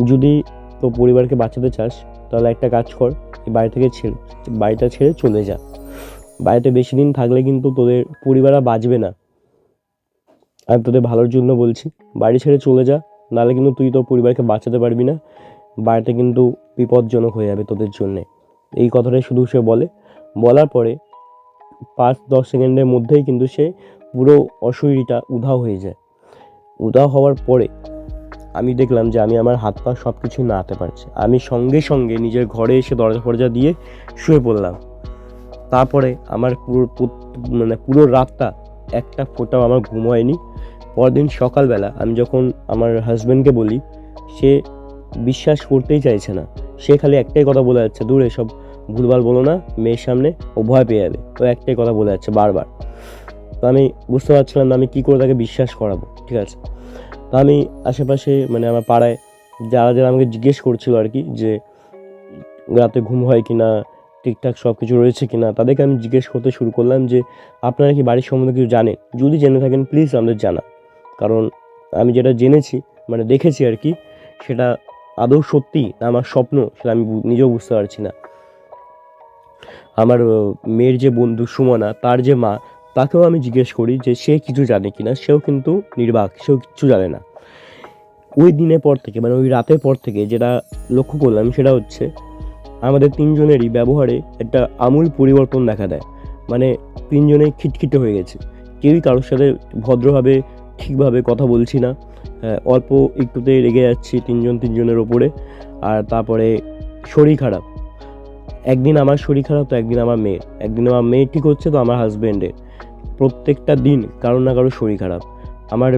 Speaker 1: যদি তোর পরিবারকে বাঁচাতে চাস তাহলে একটা কাজ কর, এই বাড়িটা ছেড়ে চলে যা। বাড়িতে বেশি দিন থাকলে কিন্তু তোদের পরিবার বাঁচবে না। আমি তোদের ভালোর জন্য বলছি, বাড়ি ছেড়ে চলে যা, নাহলে কিন্তু তুই তোর পরিবারকে বাঁচাতে পারবি না, বাড়িতে কিন্তু বিপজ্জনক হয়ে যাবে তোদের জন্যে। এই কথাটাই শুধু সে বলে। বলার পরে 5-10 সেকেন্ডের মধ্যেই কিন্তু সে পুরো অশরীরটা উধাও হয়ে যায়। উধাও হওয়ার পরে আমি দেখলাম যে আমি আমার হাত পা সব কিছু নাড়াতে পারছি। আমি সঙ্গে সঙ্গে নিজের ঘরে এসে দরজা ফরজা দিয়ে শুয়ে পড়লাম। তারপরে আমার পুরো রাতটা একটা ফোঁটাও আমার ঘুম হয়নি। পরদিন সকালবেলা আমি যখন আমার হাজব্যান্ডকে বলি, সে বিশ্বাস করতেই চাইছে না। সে খালি একটাই কথা বলে যাচ্ছে, দূর এসব ভুলভাল বলো না, মেয়ের সামনে ও ভয় পেয়ে যাবে। তো একটাই কথা বলে যাচ্ছে বারবার। তো আমি বুঝতে পারছিলাম না আমি কী করে তাকে বিশ্বাস করাবো। ঠিক আছে, তো আমি আশেপাশে আমার পাড়ায় যারা যারা আমাকে জিজ্ঞেস করছিল আর কি, যে রাতে ঘুম হয় কি না, ঠিকঠাক সব কিছু রয়েছে কি না, তাদেরকে আমি জিজ্ঞেস করতে শুরু করলাম যে আপনারা কি বাড়ির সম্বন্ধে কিছু জানেন? যদি জেনে থাকেন প্লিজ আমাদের জানা। কারণ আমি যেটা জেনেছি দেখেছি আর কি, সেটা আদৌ সত্যি না আমার স্বপ্ন সেটা আমি নিজেও বুঝতে পারছি না। আমার মেয়ের যে বন্ধু সুমনা, তার যে মা, তাকেও আমি জিজ্ঞেস করি যে সে কিছু জানে কি না। সেও কিন্তু নির্বাক, সেও কিচ্ছু জানে না। ওই দিনের পর থেকে ওই রাতের পর থেকে যেটা লক্ষ্য করলাম সেটা হচ্ছে আমাদের তিনজনেরই ব্যবহারে একটা আমূল পরিবর্তন দেখা দেয়। তিনজনেই খিটখিটে হয়ে গেছে। কেউই কারোর সাথে ভদ্রভাবে ঠিকভাবে কথা বলছি না। অল্প একটুতে রেগে যাচ্ছি তিনজনের ওপরে। আর তারপরে শরীর খারাপ, একদিন আমার শরীর খারাপ তো একদিন আমার মেয়ের, একদিন আমার মেয়ে ঠিক হচ্ছে তো আমার হাজব্যান্ডের। প্রত্যেকটা দিন কারো না কারো শরীর খারাপ। আমার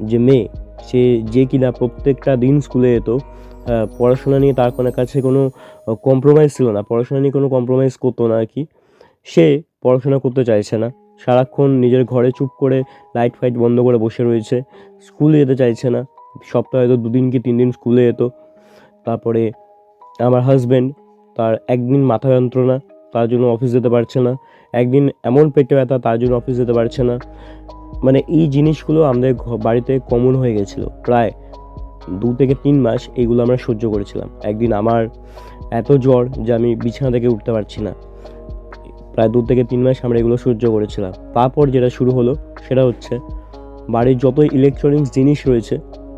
Speaker 1: যে মেয়ে, সে যে কিনা প্রত্যেকটা দিন স্কুলে যেত, পড়াশোনা নিয়ে তার কোনো কাছে কোনো কম্প্রোমাইজ ছিল না, পড়াশোনা নিয়ে কোনো কম্প্রোমাইজ করতো না আর কি। সে পড়াশোনা করতে চাইছে না, সারাক্ষণ নিজের ঘরে চুপ করে লাইট ফাইট বন্ধ করে বসে রয়েছে, স্কুলে যেতে চাইছে না। সপ্তাহে হয়তো 2 দিন কি 3 দিন স্কুলে যেত। তারপরে আমার হাজব্যান্ড, তার একদিন মাথা যন্ত্রণা, তার জন্য অফিস যেতে পারছে না। একদিন এমন পেটে ব্যথা, তার জন্য অফিস যেতে পারছে না। এই জিনিসগুলো আমাদের বাড়িতে কমন হয়ে গেছিলো। প্রায় 2 থেকে 3 মাস এইগুলো আমরা সহ্য করেছিলাম। একদিন আমার এত জ্বর যে আমি বিছানা থেকে উঠতে পারছি না। প্রায় 2 থেকে 3 মাস আমরা এগুলো সহ্য করেছিলাম। তারপর যেটা শুরু হলো সেটা হচ্ছে বাড়ির যত ইলেকট্রনিক্স জিনিস রয়েছে,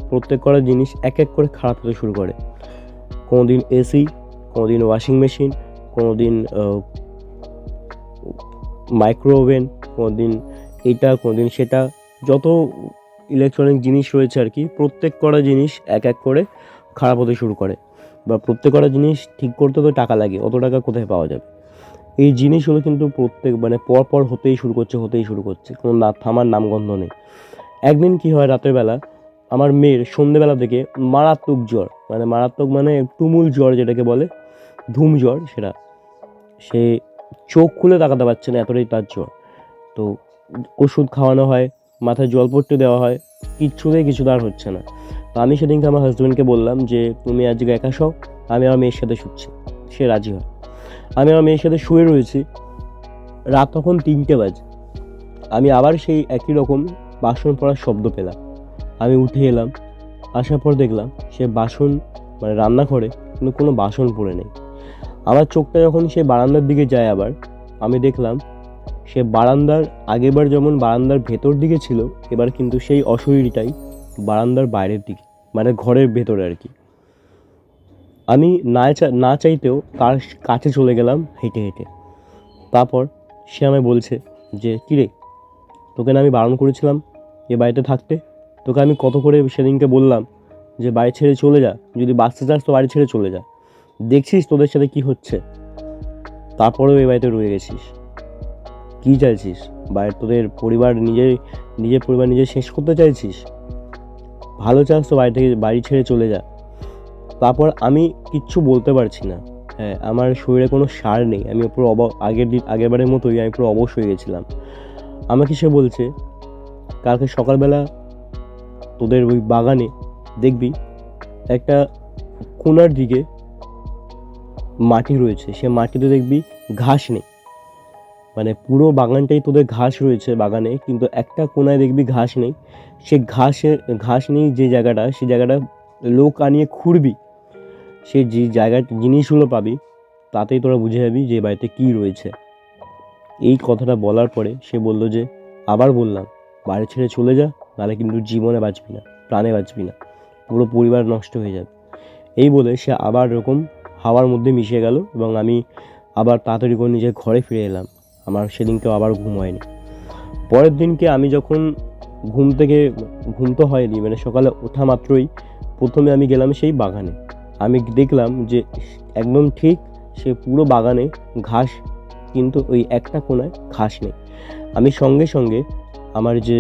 Speaker 1: প্রত্যেক কটা জিনিস এক এক করে খারাপ হতে শুরু করে। কোনো দিন এসি, কোনো দিন ওয়াশিং মেশিন, কোনো দিন মাইক্রো ওভেন, কোনো দিন এটা, কোনো দিন সেটা। যত ইলেকট্রনিক জিনিস রয়েছে আর কি, প্রত্যেক কটা জিনিস এক এক করে খারাপ হতে শুরু করে। বা প্রত্যেক কটা জিনিস ঠিক করতে তো টাকা লাগে, অত টাকা কোথায় পাওয়া যাবে? এই জিনিসগুলো কিন্তু প্রত্যেক পর হতেই শুরু করছে, কোনো থামার নামগন্ধ নেই। একদিন কি হয়, রাতের বেলা আমার মেয়ের সন্ধ্যেবেলা থেকে মারাত্মক জ্বর, মারাত্মক তুমুল জ্বর যেটাকে বলে, ধুম জ্বর সেটা। সে চোখ খুলে তাকাতে পারছে না, এতটাই তার জ্বর। তো ওষুধ খাওয়ানো হয়, মাথায় জল পট্টি দেওয়া হয়, কিছু তার হচ্ছে না। তো আমি সেদিনকে আমার হাজব্যান্ডকে বললাম যে তুমি আজকে একা শো, আমি আমার মেয়ের সাথে শুচ্ছি। সে রাজি হয়। আমি আমার মেয়ের সাথে শুয়ে রয়েছি, রাত তখন 3টে বাজে। আমি আবার সেই একই রকম বাসন পড়ার শব্দ পেলাম। আমি উঠে এলাম, আসার পর দেখলাম সে বাসন রান্নাঘরে কিন্তু কোনো বাসন পড়ে নেই। আমার চোখটা যখন সে বারান্দার দিকে যায়, আবার আমি দেখলাম সে বারান্দার, আগেবার যেমন বারান্দার ভেতর দিকে ছিল, এবার কিন্তু সেই অশরীরটাই বারান্দার বাইরের দিকে, ঘরের ভেতরে আর কি। আমি না চাইতেও তার কাছে চলে গেলাম হেঁটে হেঁটে। তারপর সে আমায় বলছে যে কিরে, তোকে না আমি বারণ করেছিলাম এ বাড়িতে থাকতে? তোকে আমি কত করে সেদিনকে বললাম যে বাড়ি ছেড়ে চলে যা, যদি বাঁচতে চাস তো বাড়ি ছেড়ে চলে যা। দেখছিস তোদের সাথে কি হচ্ছে, তারপরেও এই বাড়িতে রয়ে গেছিস। কী চাইছিস? তোদের পরিবার, নিজের পরিবার নিজে শেষ করতে চাইছিস? ভালো চাস তো বাড়ি ছেড়ে চলে যা। তারপর আমি কিচ্ছু বলতে পারছি না। হ্যাঁ, আমার শরীরে কোনো সার নেই, আমি পুরো আগেরবারের মতোই আমি পুরো অবশ হয়ে গেছিলাম। আমাকে সে বলছে কালকে সকালবেলা তোদের ওই বাগানে দেখবি একটা কোণার দিকে মাটি রয়েছে, সে মাটিতে দেখবি ঘাস নেই। পুরো বাগানটাই তোদের ঘাস রয়েছে বাগানে, কিন্তু একটা কোণায় দেখবি ঘাস নেই। সে ঘাস নেই যে জায়গাটা, সে জায়গাটা লোক আনিয়ে খুঁড়বি, সে যে জিনিসগুলো পাবি, তাতেই তোরা বুঝে যাবি যে বাড়িতে কী রয়েছে। এই কথাটা বলার পরে সে বলল যে আবার বললাম বাড়ি ছেড়ে চলে যা, নাহলে কিন্তু জীবনে বাঁচবি না, প্রাণে বাঁচবি না, পুরো পরিবার নষ্ট হয়ে যাবে। এই বলে সে আবার এরকম হাওয়ার মধ্যে মিশে গেল এবং আমি আবার তাড়াতাড়ি করে নিজের ঘরে ফিরে এলাম। আমার সেদিনকেও আবার ঘুম হয়নি। পরের দিনকে আমি যখন ঘুম তো হয়নি, মানে সকালে ওঠা মাত্রই প্রথমে আমি গেলাম সেই বাগানে। আমি দেখলাম যে একদম ঠিক সে পুরো বাগানে ঘাস, কিন্তু ওই একটা কোণায় ঘাস নেই। আমি সঙ্গে সঙ্গে আমার যে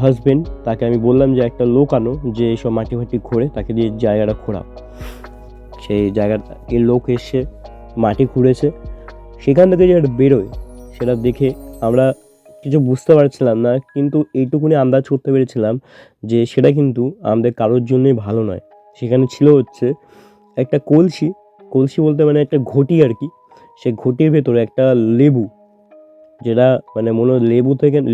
Speaker 1: হাজবেন্ড তাকে আমি বললাম যে একটা লোক আনো, যে এইসব মাটি ফাটি খোঁড়ে, তাকে দিয়ে জায়গাটা খোঁড়াও। সেই জায়গাটা এই লোক এসে মাটি খুঁড়েছে। সেখান থেকে যেটা বেরোয় সেটা দেখে আমরা কিছু বুঝতে পারছিলাম না, কিন্তু এইটুকুনি আন্দাজ করতে পেরেছিলাম যে সেটা কিন্তু আমাদের কারোর জন্যই ভালো নয়। সেখানে ছিল হচ্ছে একটা কলসি, কলসি বলতে মানে একটা ঘটি আর কি। সে ঘটির ভেতরে একটা লেবু, যেটা মানে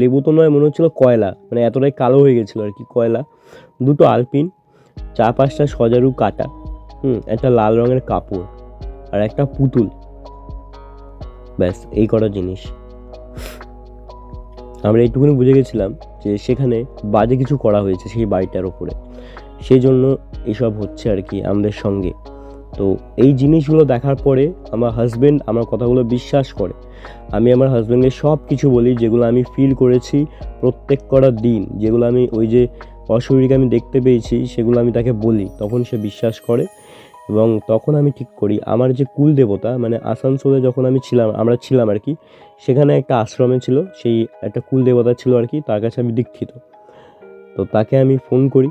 Speaker 1: লেবু তো নয়, মনে হচ্ছিলো কয়লা, মানে এতটাই কালো হয়ে গেছিলো আর কি কয়লা। দুটো আলপিন, 4-5টা সজারু কাটা, একটা লাল রঙের কাপড় আর একটা পুতুল, ব্যাস এই কটা জিনিস। আমরা এইটুকুনি বুঝে গেছিলাম যে সেখানে বাজে কিছু করা হয়েছে সেই বাড়িটার ওপরে, সেই জন্য এসব হচ্ছে আর কি আমাদের সঙ্গে। তো এই জিনিসগুলো দেখার পরে আমার হাজব্যান্ড আমার কথাগুলো বিশ্বাস করে। আমি আমার হাজব্যান্ডকে সব কিছু বলি যেগুলো আমি ফিল করেছি প্রত্যেক কটা দিন, যেগুলো আমি ওই যে অশরীরকে আমি দেখতে পেয়েছি সেগুলো আমি তাকে বলি, তখন সে বিশ্বাস করে। এবং তখন আমি ঠিক করি আমার যে কুল দেবতা, মানে আসানসোলে যখন আমরা ছিলাম আর কি, সেখানে একটা আশ্রমে ছিল, সেই একটা কুল দেবতা ছিল আর কি, তার কাছে আমি দীক্ষিত। তো তাকে আমি ফোন করি,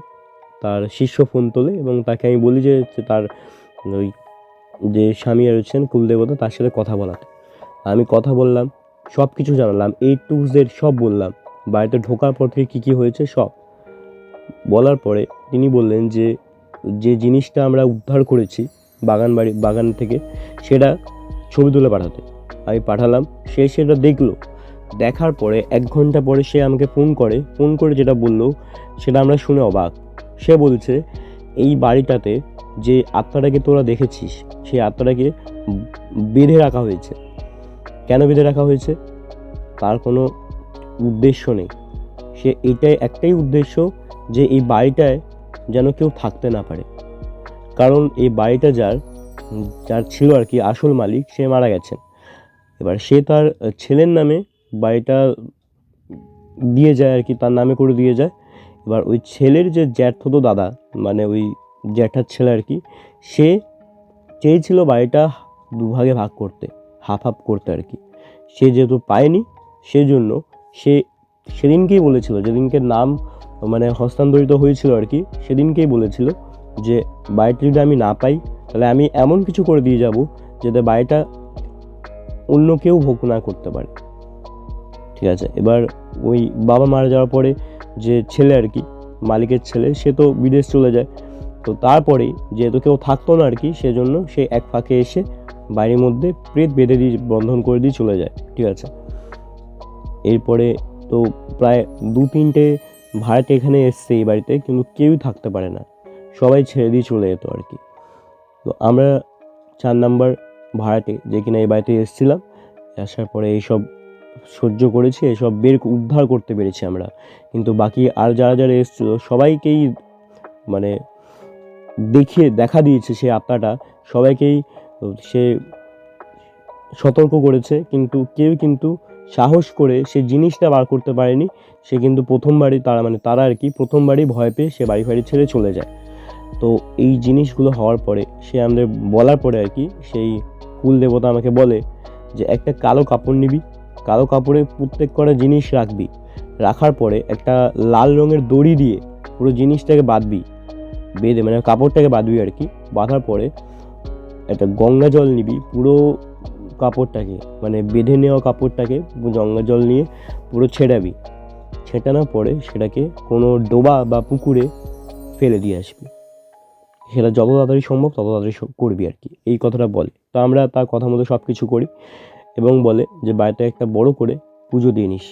Speaker 1: তার শিষ্য ফোন তোলে এবং তাকে আমি বলি যে তার ওই যে স্বামী রয়েছেন কুলদেবতা, তার সাথে কথা বলাতে। আমি কথা বললাম, সব কিছু জানালাম, A to Z সব বললাম, বাড়িতে ঢোকার পর থেকে কী হয়েছে সব বলার পরে তিনি বললেন যে যে জিনিসটা আমরা উদ্ধার করেছি বাগান থেকে, সেটা ছবি তুলে পাঠাতে। আমি পাঠালাম, সে সেটা দেখলো। দেখার পরে 1 ঘন্টা পরে সে আমাকে ফোন করে যেটা বললো সেটা আমরা শুনে অবাক। সে বলছে এই বাড়িটাতে যে আত্মাটাকে তোরা দেখেছিস, সেই আত্মাটাকে বেঁধে রাখা হয়েছে। কেন বেঁধে রাখা হয়েছে? তার কোনো উদ্দেশ্য নেই। সে একটাই উদ্দেশ্য যে এই বাড়িটায় যেন কেউ থাকতে না পারে। কারণ এই বাড়িটা যার ছিল আর কি আসল মালিক, সে মারা গেছেন। এবার সে তার ছেলের নামে বাড়িটা দিয়ে যায় আর কি, তার নামে করে দিয়ে যায়। এবার ওই ছেলের যে জ্যাঠতো দাদা, মানে ওই জ্যাঠার ছেলে আর কি, সে চেয়েছিল বাড়িটা দুভাগে ভাগ করতে, হাফ করতে আর কি। সে যেহেতু পায়নি, সেজন্য সে সেদিনকেই বলেছিল, যেদিনকে নাম মানে হস্তান্তরিত হয়েছিল আর কি, সেদিনকেই বলেছিল যে বাড়িটা যদি আমি না পাই তাহলে আমি এমন কিছু করে দিয়ে যাব যাতে বাড়িটা অন্য কেউ ভোগ না করতে পারে। ঠিক আছে, এবার ওই বাবা মারা যাওয়ার পরে যে ছেলে আর কি, মালিকের ছেলে, সে তো বিদেশ চলে যায়। তো তারপরেই যেহেতু কেউ থাকতো না আর কি, সেজন্য সে এক ফাঁকে এসে বাড়ির মধ্যে প্রেত বেঁধে দিয়ে বন্ধন করে দিয়ে চলে যায়। ঠিক আছে, এরপরে তো প্রায় 2-3টে ভাড়াটে এখানে এসছে এই বাড়িতে, কিন্তু কেউই থাকতে পারে না, সবাই ছেড়ে দিয়ে চলে যেত আর কি। তো আমরা 4 নাম্বার ভাড়াটে যে কিনা এই বাড়িতে এসেছিলাম, আসার পরে এইসব সহ্য করেছি, এসব উদ্ধার করতে পেরেছি আমরা। কিন্তু বাকি আর যারা এসেছিল সবাইকেই মানে দেখা দিয়েছে সে আত্মাটা, সবাইকেই সে সতর্ক করেছে, কিন্তু কেউ কিন্তু সাহস করে সে জিনিসটা বার করতে পারেনি। সে কিন্তু তারা আর কি প্রথমবারই ভয় পেয়ে সে বাড়ি ছেড়ে চলে যায়। তো এই জিনিসগুলো হওয়ার পরে সে আমাদের বলার পরে আর কি, সেই কুল দেবতা আমাকে বলে যে একটা কালো কাপড় নিবি, কালো কাপড়ে প্রত্যেক কটা জিনিস রাখবি, রাখার পরে একটা লাল রঙের দড়ি দিয়ে পুরো জিনিসটাকে বেঁধে মানে কাপড়টাকে বাঁধবি আর কি। বাঁধার পরে একটা গঙ্গা জল নিবি, পুরো কাপড়টাকে মানে বেঁধে নেওয়া কাপড়টাকে গঙ্গা জল নিয়ে পুরো ছেটানোর পরে সেটাকে কোনো ডোবা বা পুকুরে ফেলে দিয়ে আসবি। সেটা যত তাড়াতাড়ি সম্ভব তত তাড়াতাড়ি করবি আর কি, এই কথাটা বলে। তো আমরা তার কথা মতো সব কিছু করি এবং বলে যে বাড়িতে একটা বড় করে পুজো দিয়ে নিস।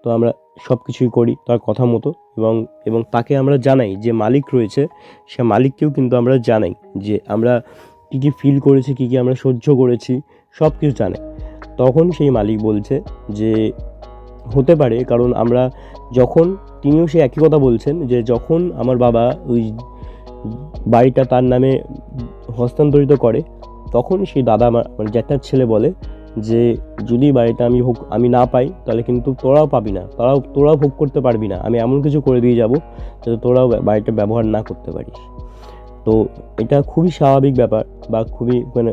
Speaker 1: তো আমরা সব কিছুই করি তার কথা মতো, এবং তাকে আমরা জানাই যে মালিক রয়েছে, সে মালিককেও কিন্তু আমরা জানাই যে আমরা কী কী ফিল করেছি, কী কী আমরা সহ্য করেছি, সব কিছু জানে। তখন সেই মালিক বলছে যে হতে পারে, কারণ আমরা যখন, তিনিও সে একই কথা বলছেন যে যখন আমার বাবা ওই বাড়িটা তার নামে হস্তান্তরিত করে, তখন সেই দাদা মানে জ্যাঠার ছেলে বলে যে যদি বাড়িটা আমি না পাই, তাহলে কিন্তু তোরাও পাবি না, তোরাও ভোগ করতে পারবি না, আমি এমন কিছু করে দিয়ে যাব যাতে তোরাও বাড়িটা ব্যবহার না করতে পারিস। তো এটা খুবই স্বাভাবিক ব্যাপার, বা খুবই মানে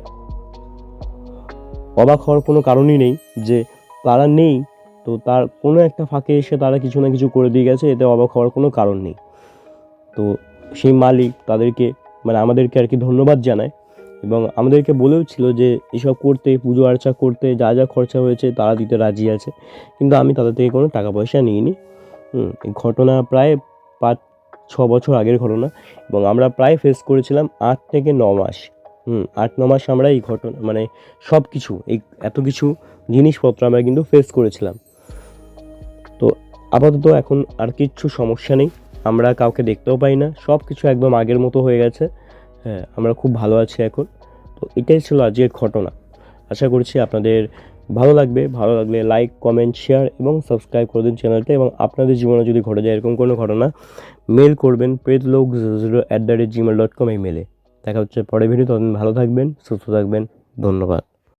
Speaker 1: অবাক হওয়ার কোনো কারণই নেই যে তারা নেই, তো তার কোনো একটা ফাঁকে এসে তারা কিছু না কিছু করে দিয়ে গেছে, এতে অবাক হওয়ার কোনো কারণ নেই। তো সেই মালিক তাদেরকে মানে আমাদেরকে আর কি ধন্যবাদ জানায়, এবং আমাদেরকে বলেও ছিল যে এসব করতে, পুজো আর্চা করতে যা যা খরচা হয়েছে তারা দিতে রাজি আছে, কিন্তু আমি তাদের থেকে কোনো টাকা পয়সা নিইনি। এই ঘটনা প্রায় 5-6 বছর আগের ঘটনা, এবং আমরা প্রায় ফেস করেছিলাম 8 থেকে 9 মাস। 8-9 মাস আমরা এই ঘটনা মানে সব কিছু, এই এত কিছু জিনিসপত্র আমরা কিন্তু ফেস করেছিলাম। তো আপাতত এখন আর কিচ্ছু সমস্যা নেই, আমরা কাউকে দেখতেও পাই না, সব কিছু একদম আগের মতো হয়ে গেছে। হ্যাঁ, আমরা খুব ভালো আছি এখন। তো এটাই ছিল আজকের ঘটনা। আশা করছি আপনাদের ভালো লাগবে। ভালো লাগলে লাইক, কমেন্ট, শেয়ার এবং সাবস্ক্রাইব করে দিন চ্যানেলটা, এবং আপনাদের জীবনে যদি ঘটে যায় এরকম কোনো ঘটনা, মেল করবেন pretlog00@gmail.com এই মেলে। দেখা হচ্ছে পরের ভিডিও, ততদিন ভালো থাকবেন, সুস্থ থাকবেন। ধন্যবাদ।